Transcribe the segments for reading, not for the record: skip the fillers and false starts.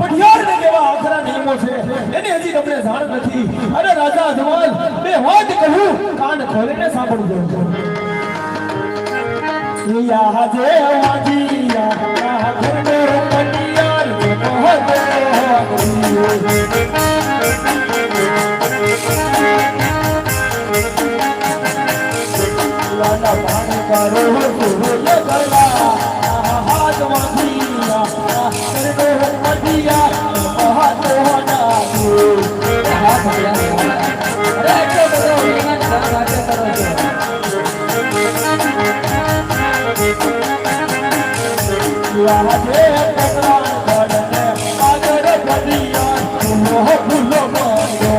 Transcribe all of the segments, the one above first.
પઢિયાર ને કેવા આખરા નિયમો છે એની હજી તમને જાણ નથી. અરે રાજા અજમલ બે વાત કહું કાન ખોલીને સાંભળજો. યા જે વાજીયા ઘરનો પઢિયાર લાલા પાણી કરો સુરય ગલા હાથ વાજીયા ઘરનો પઢિયાર હાથ હોના અરે એટલો બધો વિજ્ઞાન વાત કરો છો. યા જે પકડાન પડને આગળ પઢિયાર મોહ ભૂલો માંગો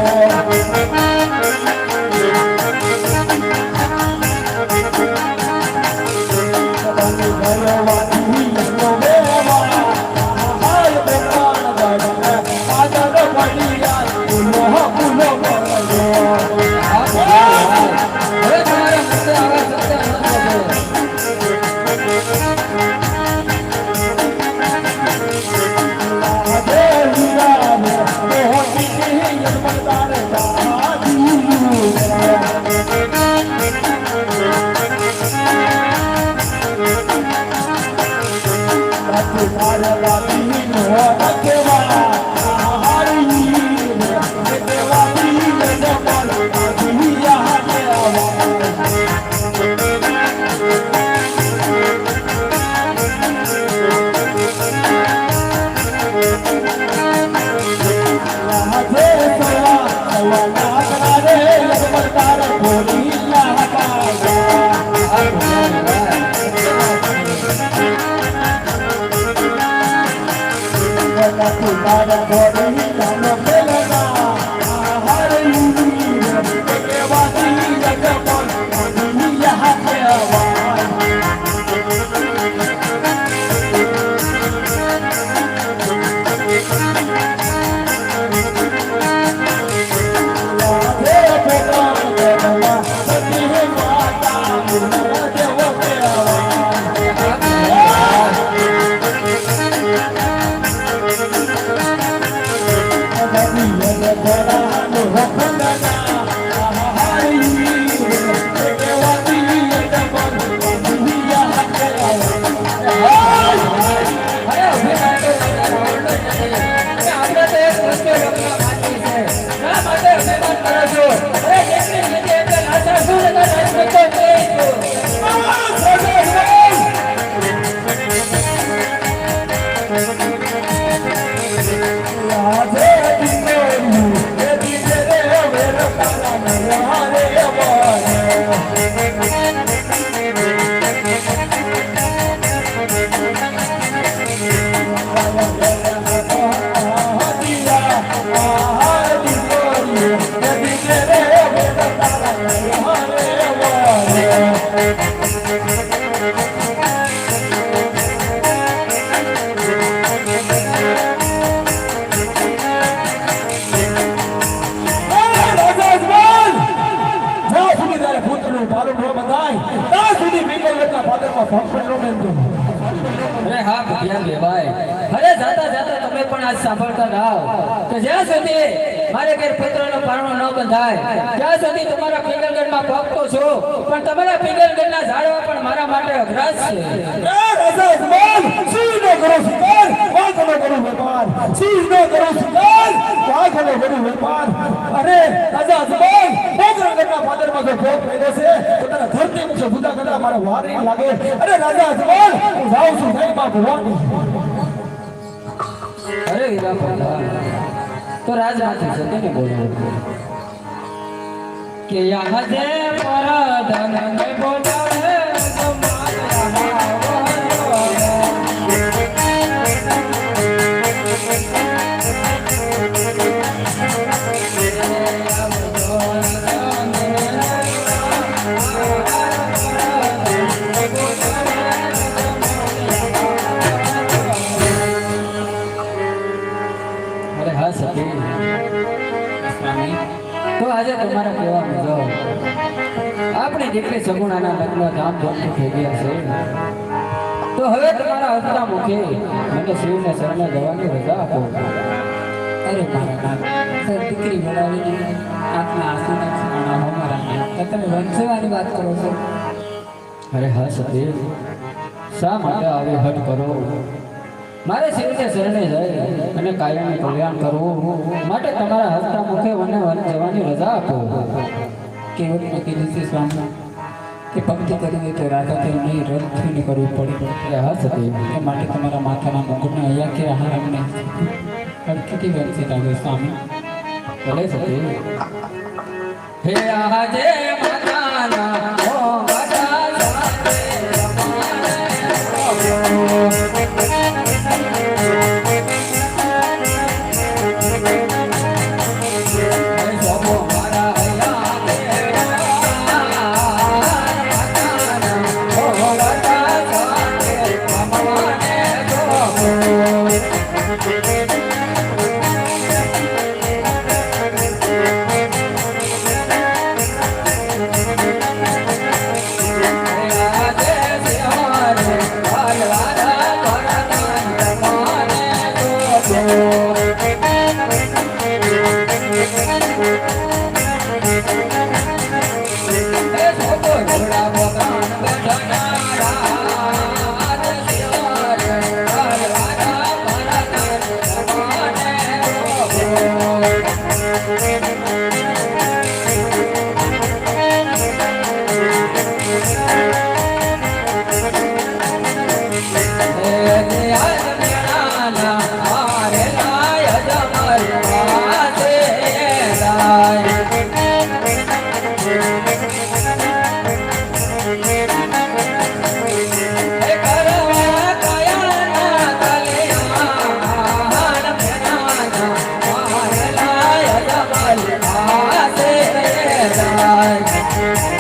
સાંભળતા રહો કે જ્યાં સુધી મારે ઘેર પુત્રનો પારણો ન બંધાય ત્યાં સુધી તમારા પિંગલગઢમાં ભક્તો છો, પણ તમારા પિંગલગઢના ઝાડવા પણ મારા માટે અઘરાજ છે. અરે રાજા અજમલ પિંગલગઢના પાદરમાં જો ભોગ પડ્યો છે તો તારા ધરતી મુજબ જુદા ગદા મારા વાર નહીં લાગે. અરે રાજા અજમલ હું જાઉં છું નહીં માં ભગવાન. અરે વીરા પ્રધાન તો રાજમાંથી સતીને બોલાવો કે યહાં જે પરધન ને બોલાવે તો તો આજે તમારા કેવા મુજબ આપણી દીકરી સગુણાના લગ્ન ધામધૂમથી થઈ ગયા છે. તો હવે તમારા હસતા મુખે મને શિવને શરણે જવાની રજા આપો. અરે મારા નાથ, સર દીકરી બોલાવીને આંખના આંસુના છાણા હો મારા નાથ. તમે વંશવાની વાત કરો છો? અરે હા સતી, શા માટે આવી હટ કરો? મારે શિવને શરણે જાય અને કાયમી કલ્યાણ કરવું માટે તમારા હસતા મુખે મને વન જવાની રજા આપો. કેવળ મેં કીધું છે સ્વામી કે ભક્તિ કરવી હોય તો રાધાથી નહીં રથથી કરવી પડે. અરે હા સતી, એ માટે તમારા માથાના મુકુટને અહીંયા કે આહાર અમને કેટલી વંશી લાગે સ્વામી. ભલે સતી. હે આજે માતાના મોંઘા સાથે Bye.